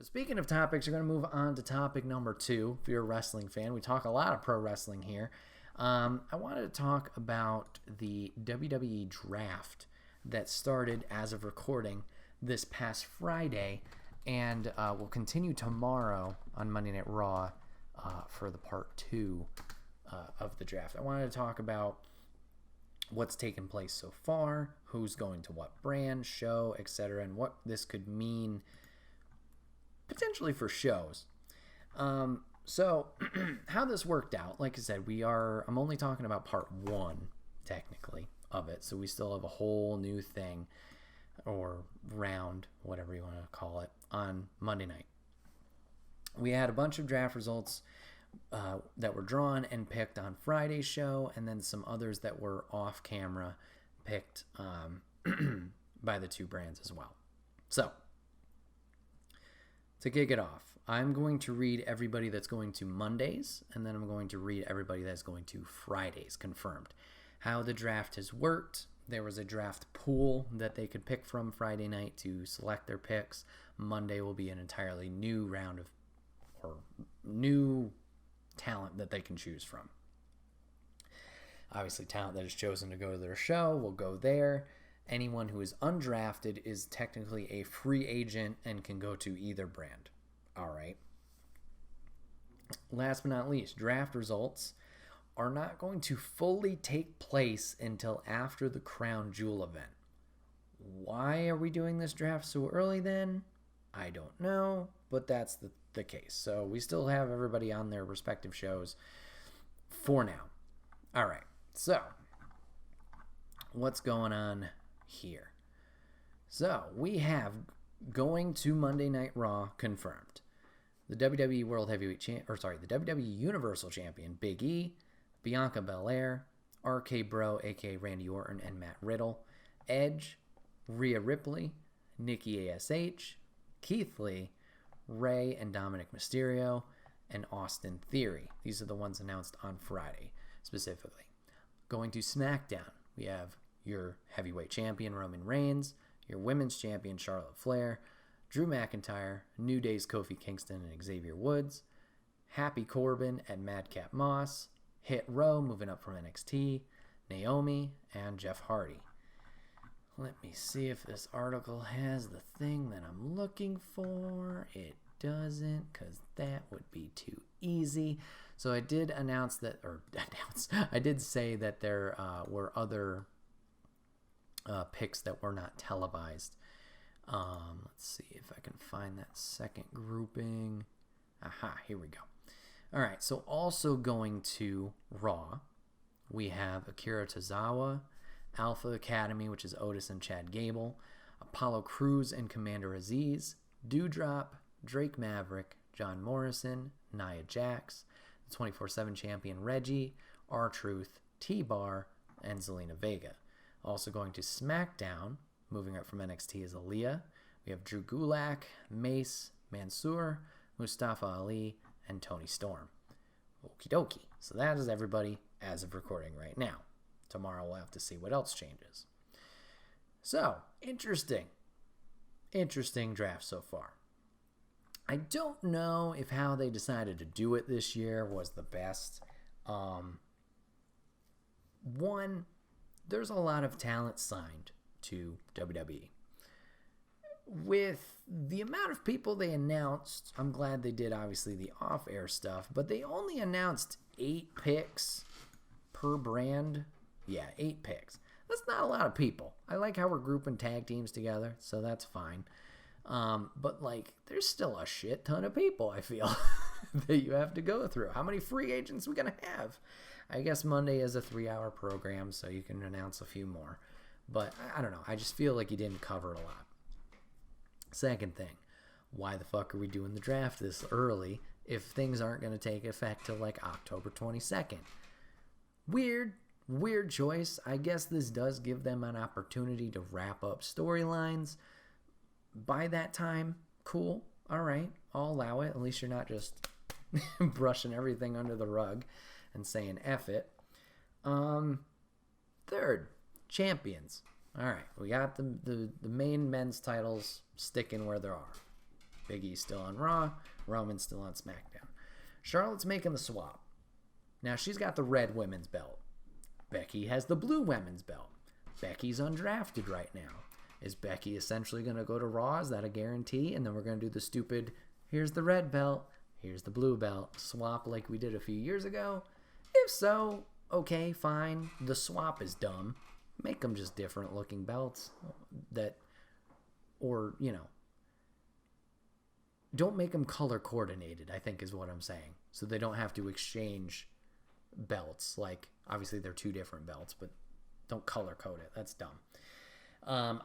Speaking of topics, we're going to move on to topic number 2. If you're a wrestling fan, we talk a lot of pro wrestling here. I wanted to talk about the WWE draft that started as of recording this past Friday and will continue tomorrow on Monday Night Raw for the part 2 of the draft. I wanted to talk about what's taken place so far, who's going to what brand, show, etc., and what this could mean potentially for shows. So how this worked out, like I said, I'm only talking about part 1 technically of it, so we still have a whole new thing or round, whatever you want to call it, on Monday night. We had a bunch of draft results that were drawn and picked on Friday's show, and then some others that were off camera picked by the two brands as well. So to kick it off, I'm going to read everybody that's going to Mondays, and then I'm going to read everybody that's going to Fridays, confirmed. How the draft has worked. There was a draft pool that they could pick from Friday night to select their picks. Monday will be an entirely new round of, or new talent that they can choose from. Obviously, talent that is chosen to go to their show will go there. Anyone who is undrafted is technically a free agent and can go to either brand. All right. Last but not least, draft results are not going to fully take place until after the Crown Jewel event. Why are we doing this draft so early then? I don't know, but that's the case. So we still have everybody on their respective shows for now. All right. So what's going on here? So we have going to Monday Night Raw confirmed. The WWE World Heavyweight the WWE Universal Champion Big E, Bianca Belair, RK Bro aka Randy Orton and Matt Riddle, Edge, Rhea Ripley, Nikki ASH, Keith Lee, Rey and Dominic Mysterio, and Austin Theory. These are the ones announced on Friday specifically. Going to SmackDown, we have your heavyweight champion Roman Reigns, your women's champion Charlotte Flair, Drew McIntyre, New Day's Kofi Kingston and Xavier Woods, Happy Corbin and Madcap Moss, Hit Row moving up from NXT, Naomi, and Jeff Hardy. Let me see if this article has the thing that I'm looking for. It doesn't, because that would be too easy. So I did I did say that there were other picks that were not televised. Let's see if I can find that second grouping. Aha, here we go. All right, so also going to Raw, we have Akira Tozawa, Alpha Academy, which is Otis and Chad Gable, Apollo Crews and Commander Aziz, Doudrop, Drake Maverick, John Morrison, Nia Jax, the 24/7 champion Reggie, R-Truth, T-Bar, and Zelina Vega. Also going to SmackDown, moving up from NXT, is Aaliyah. We have Drew Gulak, Mace, Mansoor, Mustafa Ali, and Tony Storm. Okie dokie. So that is everybody as of recording right now. Tomorrow we'll have to see what else changes. So, interesting draft so far. I don't know if how they decided to do it this year was the best. One, there's a lot of talent signed to WWE. With the amount of people they announced, I'm glad they did obviously the off-air stuff, but they only announced 8 picks per brand. Yeah, 8 picks. That's not a lot of people. I like how we're grouping tag teams together, so that's fine. But, there's still a shit ton of people, I feel, that you have to go through. How many free agents we going to have? I guess Monday is a 3-hour program, so you can announce a few more. But, I don't know. I just feel like you didn't cover it a lot. Second thing, why the fuck are we doing the draft this early if things aren't going to take effect till, October 22nd? Weird choice. I guess this does give them an opportunity to wrap up storylines by that time. Cool. All right. I'll allow it. At least you're not just brushing everything under the rug and saying F it. Third, champions. All right. We got the main men's titles sticking where they are. Big E's still on Raw. Roman's still on SmackDown. Charlotte's making the swap. Now, she's got the red women's belt. Becky has the blue women's belt. Becky's undrafted right now. Is Becky essentially going to go to Raw? Is that a guarantee? And then we're going to do the stupid, here's the red belt, here's the blue belt, swap like we did a few years ago? If so, okay, fine. The swap is dumb. Make them just different looking belts don't make them color coordinated, I think is what I'm saying. So they don't have to exchange belts. Like, obviously they're two different belts, but don't color code it. That's dumb.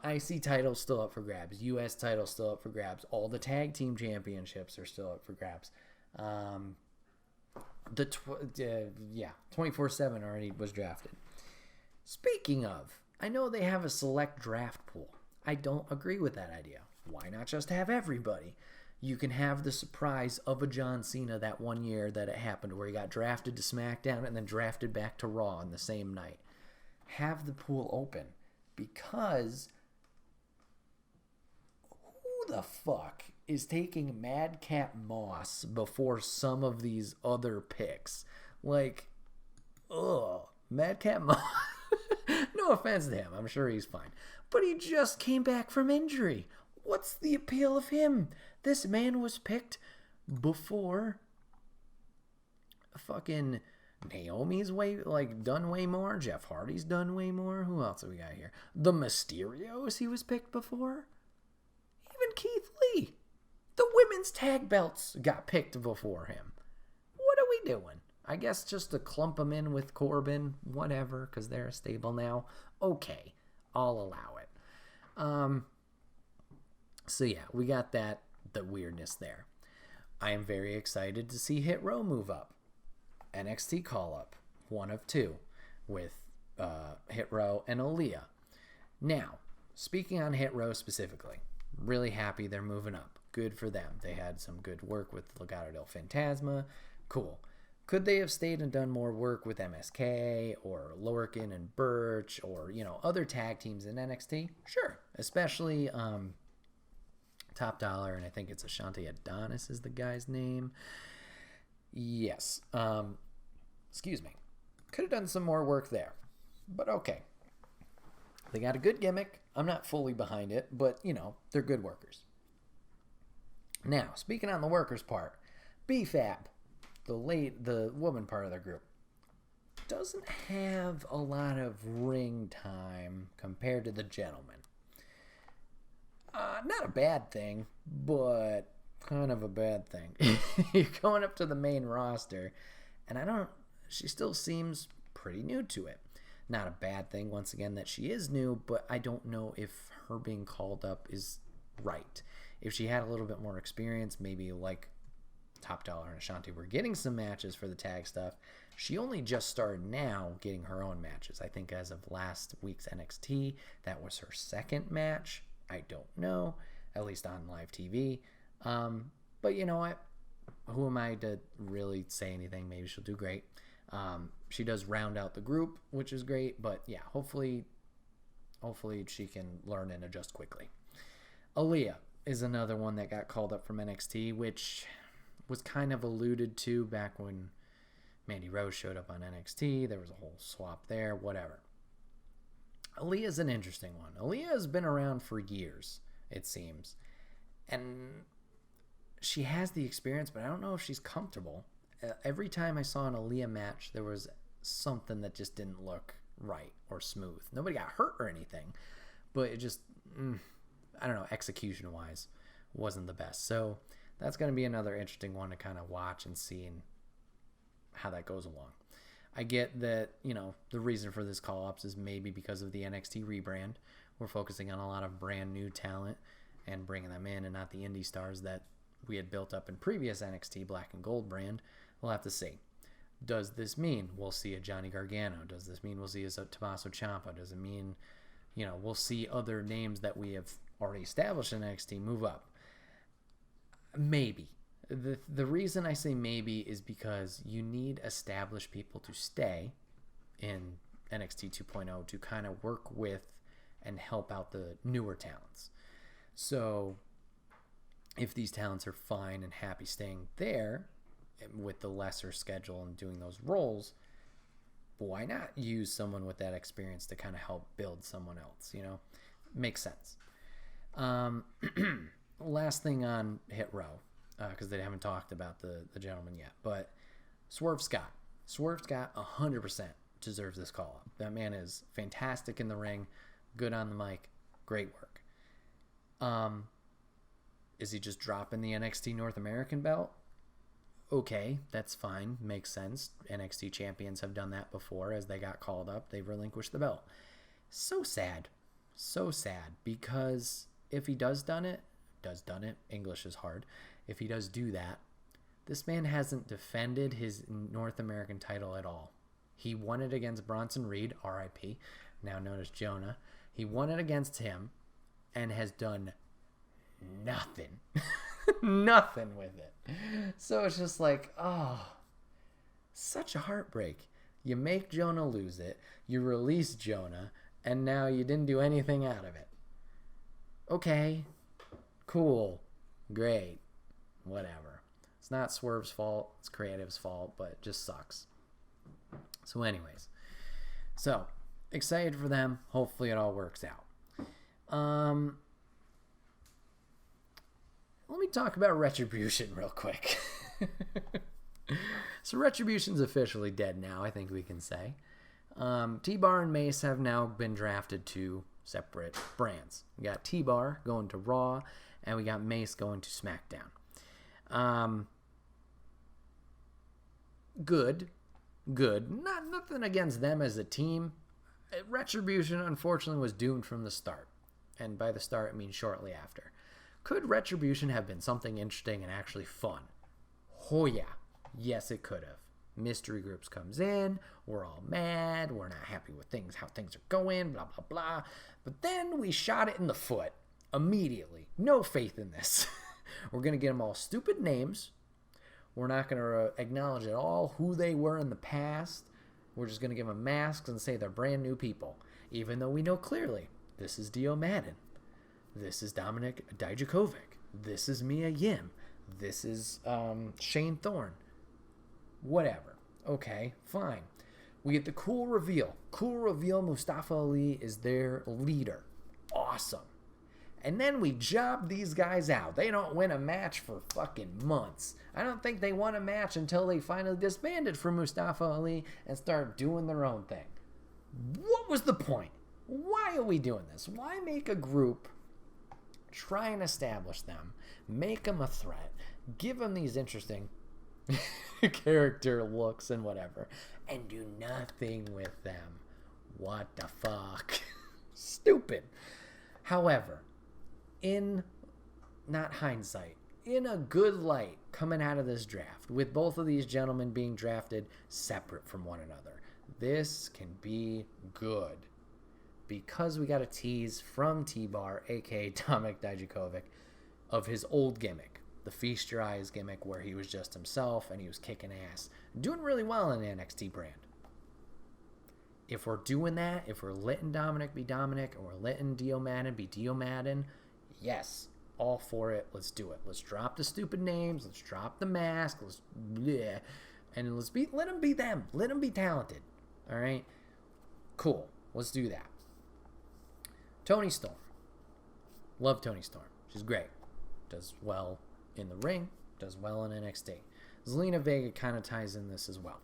IC title's still up for grabs. US title's still up for grabs. All the tag team championships are still up for grabs. 24/7 already was drafted. Speaking of, I know they have a select draft pool. I don't agree with that idea. Why not just have everybody? You can have the surprise of a John Cena that one year that it happened where he got drafted to SmackDown and then drafted back to Raw on the same night. Have the pool open, because who the fuck is taking Madcap Moss before some of these other picks? Like, Madcap Moss. No offense to him, I'm sure he's fine, but he just came back from injury. What's the appeal of him? This man was picked before fucking Naomi's done way more. Jeff Hardy's done way more. Who else have we got here? The Mysterios, he was picked before. Even Keith Lee. The women's tag belts got picked before him. What are we doing? I guess just to clump them in with Corbin, whatever, because they're a stable now. Okay, I'll allow it. So yeah, we got the weirdness there. I am very excited to see Hit Row move up. NXT call up, one of two, with Hit Row and Aaliyah. Now, speaking on Hit Row specifically, really happy they're moving up. Good for them. They had some good work with Legado del Fantasma. Cool. Could they have stayed and done more work with MSK or Lorcan and Birch or, other tag teams in NXT? Sure. Especially Top Dollar, and I think it's Ashante Adonis is the guy's name. Yes. Excuse me. Could have done some more work there. But okay. They got a good gimmick. I'm not fully behind it, but, they're good workers. Now, speaking on the workers part, BFAB, the woman part of the group, doesn't have a lot of ring time compared to the gentlemen. Not a bad thing, but kind of a bad thing. You're going up to the main roster, and she still seems pretty new to it. Not a bad thing, once again, that she is new, but I don't know if her being called up is right. If she had a little bit more experience, maybe like Top Dollar and Ashanti were getting some matches for the tag stuff. She only just started now getting her own matches. I think as of last week's NXT, that was her second match. I don't know, at least on live TV. But you know what? Who am I to really say anything? Maybe she'll do great. She does round out the group, which is great. But yeah, hopefully she can learn and adjust quickly. Aaliyah is another one that got called up from NXT, which was kind of alluded to back when Mandy Rose showed up on NXT. There was a whole swap there, whatever. Aaliyah's an interesting one. Aaliyah has been around for years, it seems. And she has the experience, but I don't know if she's comfortable. Every time I saw an Aaliyah match, there was something that just didn't look right or smooth. Nobody got hurt or anything, but it just, I don't know, execution-wise, wasn't the best. So that's going to be another interesting one to kind of watch and see how that goes along. I get that, the reason for this call-ups is maybe because of the NXT rebrand. We're focusing on a lot of brand new talent and bringing them in and not the indie stars that we had built up in previous NXT Black and Gold brand. We'll have to see. Does this mean we'll see a Johnny Gargano? Does this mean we'll see a Tommaso Ciampa? Does it mean, we'll see other names that we have already established in NXT move up? Maybe. The reason I say maybe is because you need established people to stay in NXT 2.0 to kind of work with and help out the newer talents. So if these talents are fine and happy staying there with the lesser schedule and doing those roles, why not use someone with that experience to kind of help build someone else? Makes sense. Last thing on Hit Row, because they haven't talked about the gentleman yet, but Swerve Scott 100% deserves this call up. That man is fantastic in the ring, good on the mic, great work. Is he just dropping the NXT North American belt? Okay, that's fine, makes sense. NXT champions have done that before. As they got called up, they've relinquished the belt. So sad, because if he does done it, English is hard. If he does do that, this man hasn't defended his North American title at all. He won it against Bronson Reed, RIP, now known as Jonah. He won it against him and has done nothing. Nothing with it. So it's just like, such a heartbreak. You make Jonah lose it, you release Jonah, and now you didn't do anything out of it. Okay, cool, great, whatever. It's not Swerve's fault, it's creative's fault, but it just sucks. So anyways, excited for them. Hopefully it all works out. Let me talk about Retribution real quick. So Retribution's officially dead now, I think we can say. T-Bar and Mace have now been drafted to separate brands. We got T-Bar going to Raw, and we got Mace going to SmackDown. Good. Nothing against them as a team. Retribution, unfortunately, was doomed from the start. And by the start, I mean shortly after. Could Retribution have been something interesting and actually fun? Oh, yeah. Yes, it could have. Mystery Groups comes in. We're all mad. We're not happy with how things are going, blah, blah, blah. But then we shot it in the foot immediately. No faith in this. We're going to get them all stupid names. We're not going to acknowledge at all who they were in the past. We're just going to give them masks and say they're brand new people. Even though we know clearly this is Dio Madden. This is Dominic Dijakovic. This is Mia Yim. This is Shane Thorne. Whatever. Okay, fine. We get the cool reveal. Mustafa Ali is their leader. Awesome. And then we job these guys out. They don't win a match for fucking months. I don't think they won a match until they finally disbanded from Mustafa Ali and started doing their own thing. What was the point? Why are we doing this? Why make a group, try and establish them, make them a threat, give them these interesting character looks and whatever, and do nothing with them? What the fuck? Stupid. However, in a good light coming out of this draft, with both of these gentlemen being drafted separate from one another, this can be good. Because we got a tease from T-Bar, a.k.a. Dominic Dijakovic, of his old gimmick, the Feast Your Eyes gimmick, where he was just himself and he was kicking ass. Doing really well in the NXT brand. If we're doing that, if we're letting Dominic be Dominic, and we're letting Dio Madden be Dio Madden, yes, all for it. Let's do it. Let's drop the stupid names. Let's drop the mask. And let them be them. Let them be talented. All right? Cool. Let's do that. Toni Storm. Love Toni Storm. She's great. Does well in the ring. Does well in NXT. Zelina Vega kind of ties in this as well.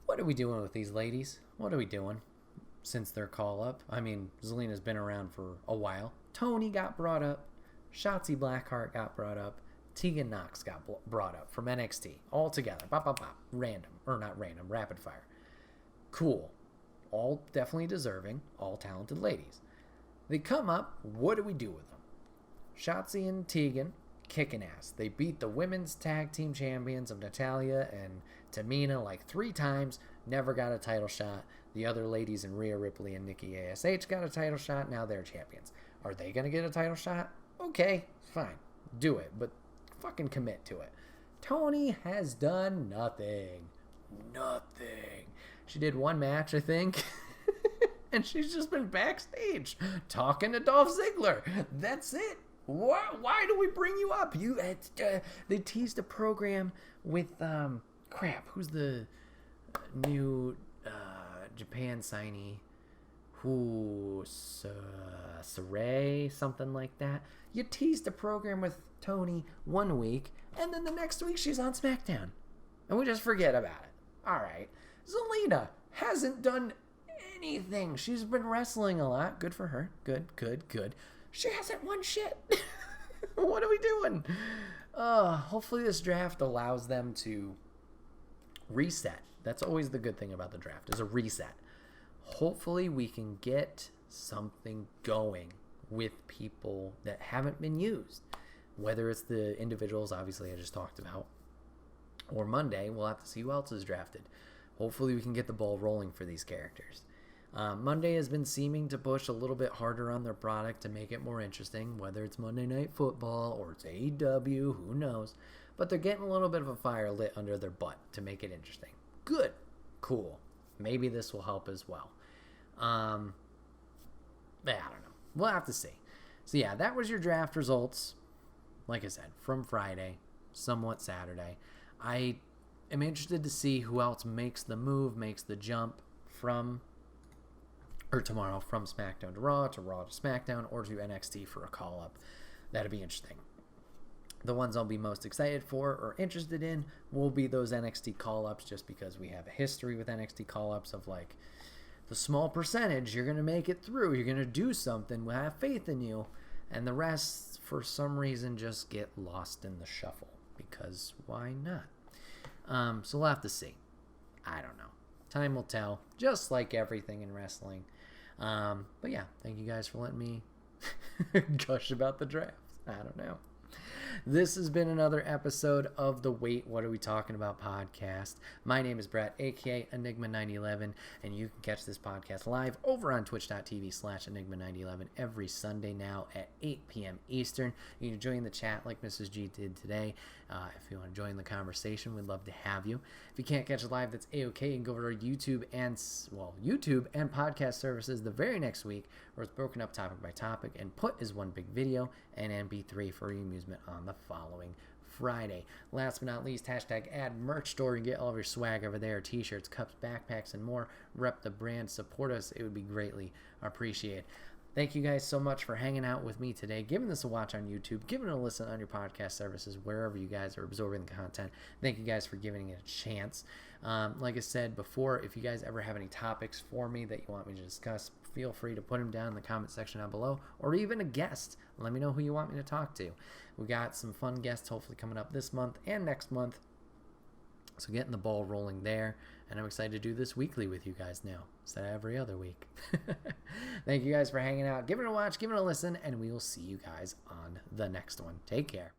What are we doing with these ladies? What are we doing since their call up? I mean, Zelina's been around for a while. Toni got brought up. Shotzi Blackheart got brought up. Tegan Nox got brought up from NXT. All together. Bop, bop, bop. Random. Or not random. Rapid fire. Cool. All definitely deserving. All talented ladies. They come up. What do we do with them? Shotzi and Tegan kicking ass. They beat the women's tag team champions of Natalya and Tamina like 3 times. Never got a title shot. The other ladies in Rhea Ripley and Nikki ASH got a title shot. Now they're champions. Are they going to get a title shot? Okay, fine. Do it. But fucking commit to it. Toni has done nothing. Nothing. She did 1 match, I think. And she's just been backstage talking to Dolph Ziggler. That's it. Why do we bring you up? They teased a program with crap. Who's the new Japan signee? Who Saray, something like that. You teased a program with Tony one week, and then the next week she's on SmackDown, and we just forget about it. All right, Zelina hasn't done anything. She's been wrestling a lot. Good for her. Good. She hasn't won shit. What are we doing? Hopefully this draft allows them to reset. That's always the good thing about the draft, is a reset. Hopefully we can get something going with people that haven't been used. Whether it's the individuals, obviously, I just talked about, or Monday, we'll have to see who else is drafted. Hopefully we can get the ball rolling for these characters. Monday has been seeming to push a little bit harder on their product to make it more interesting, whether it's Monday Night Football or it's AEW, who knows. But they're getting a little bit of a fire lit under their butt to make it interesting. Good. Cool. Maybe this will help as well. I don't know. We'll have to see. So yeah, that was your draft results. Like I said, from Friday, somewhat Saturday. I am interested to see who else makes the move, makes the jump tomorrow from SmackDown to Raw to SmackDown, or to NXT for a call-up. That'll be interesting. The ones I'll be most excited for or interested in will be those NXT call-ups, just because we have a history with NXT call-ups of like the small percentage, you're going to make it through, you're going to do something, we'll have faith in you, and the rest, for some reason, just get lost in the shuffle, because why not? So we'll have to see. I don't know. Time will tell, just like everything in wrestling. But yeah, thank you guys for letting me gush about the draft. I don't know. This has been another episode of the Wait, What Are We Talking About podcast. My name is Bret, aka Enigma911, and you can catch this podcast live over on twitch.tv/Enigma911 every Sunday now at 8 p.m. Eastern. You can join the chat like Mrs. G did today. If you want to join the conversation, we'd love to have you. If you can't catch it live, that's A-OK. You can go over to our YouTube and podcast services the very next week, where it's broken up topic by topic and put as one big video and MP3 for your amusement on the following Friday. Last but not least, #ad merch store. You can get all of your swag over there, t-shirts, cups, backpacks, and more. Rep the brand, support us. It would be greatly appreciated. Thank you guys so much for hanging out with me today, giving this a watch on YouTube, giving it a listen on your podcast services, wherever you guys are absorbing the content. Thank you guys for giving it a chance. Like I said before, if you guys ever have any topics for me that you want me to discuss, feel free to put them down in the comment section down below, or even a guest. Let me know who you want me to talk to. We got some fun guests hopefully coming up this month and next month. So getting the ball rolling there, and I'm excited to do this weekly with you guys now instead of every other week. Thank you guys for hanging out. Give it a watch, give it a listen, and we will see you guys on the next one. Take care.